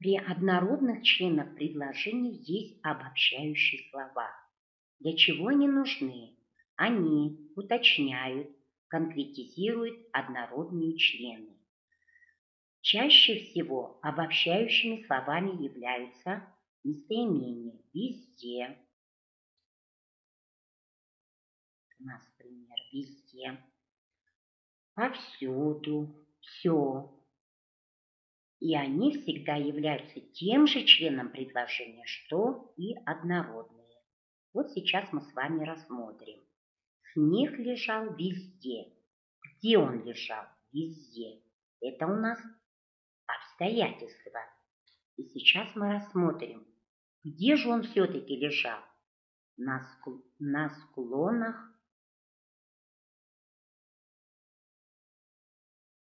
При однородных членах предложений есть обобщающие слова. Для чего они нужны? Они уточняют, конкретизируют однородные члены. Чаще всего обобщающими словами являются местоимения «везде». У нас пример «везде», «повсюду», «все». И они всегда являются тем же членом предложения, что и однородные. Вот сейчас мы с вами рассмотрим. Снег лежал везде. Где он лежал? Везде. Это у нас обстоятельства. И сейчас мы рассмотрим, где же он все-таки лежал? На склонах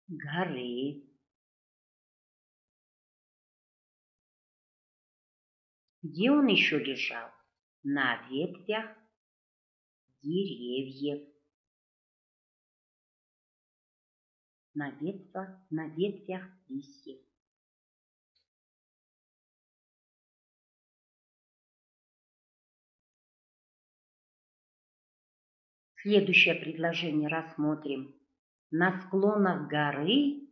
горы. Где он еще лежал? На ветвях деревьев. На ветвях листьев. Следующее предложение рассмотрим. На склонах горы,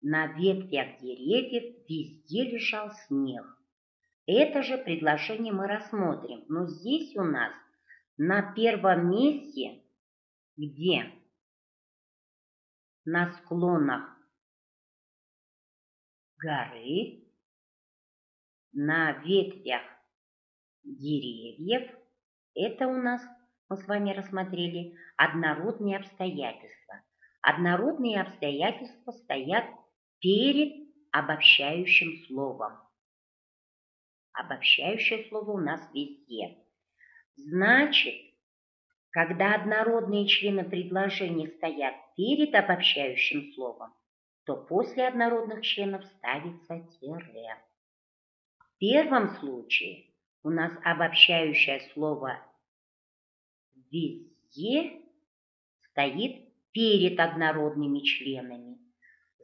на ветвях деревьев везде лежал снег. Это же предложение мы рассмотрим. Но здесь у нас на первом месте, где на склонах горы, на ветвях деревьев, это у нас, мы с вами рассмотрели, однородные обстоятельства. Однородные обстоятельства стоят перед обобщающим словом. Обобщающее слово у нас везде. Значит, когда однородные члены предложения стоят перед обобщающим словом, то после однородных членов ставится тире. В первом случае у нас обобщающее слово «везде» стоит перед однородными членами.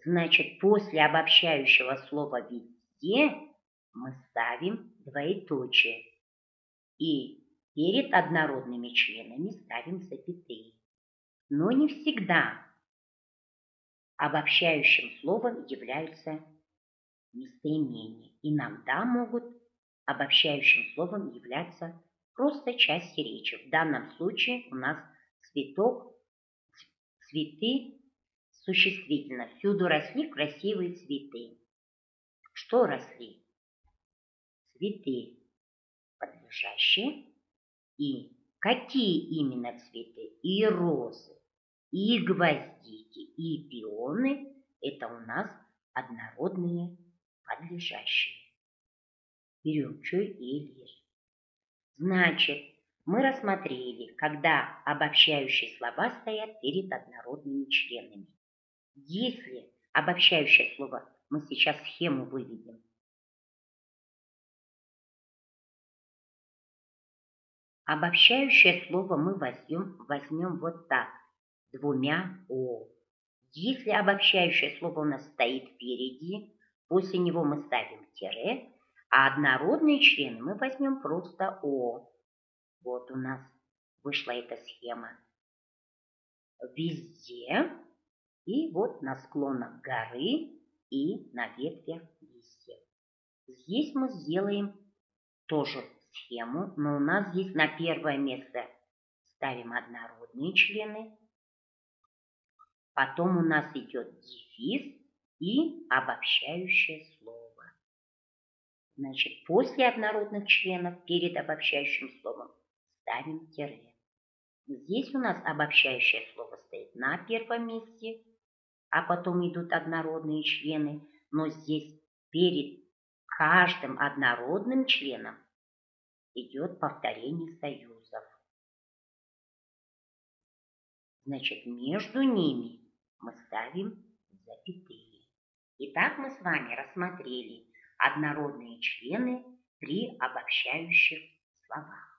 Значит, после обобщающего слова «везде» мы ставим двоеточие. И перед однородными членами ставим запятые. Но не всегда обобщающим словом являются местоимения. Иногда могут обобщающим словом являться просто части речи. В данном случае у нас цветок, цветы, существительно. Всюду росли красивые цветы. Что росли? Цветы подлежащие. И какие именно цветы? И розы, и гвоздики, и пионы – это у нас однородные подлежащие. Берем чуй и лишь. Значит, мы рассмотрели, когда обобщающие слова стоят перед однородными членами. Если обобщающее слово, мы сейчас схему выведем. Обобщающее слово мы возьмем вот так, двумя «о». Если обобщающее слово у нас стоит впереди, после него мы ставим тире, а однородные члены мы возьмем просто «о». Вот у нас вышла эта схема. Везде, и вот на склонах горы и на ветвях листьев. Здесь мы сделаем тоже схему, но у нас здесь на первое место ставим однородные члены, потом у нас идет дефис и обобщающее слово. Значит, после однородных членов перед обобщающим словом ставим тире. Здесь у нас обобщающее слово стоит на первом месте, а потом идут однородные члены, но здесь перед каждым однородным членом идет повторение союзов. Значит, между ними мы ставим запятые. Итак, мы с вами рассмотрели однородные члены при обобщающих словах.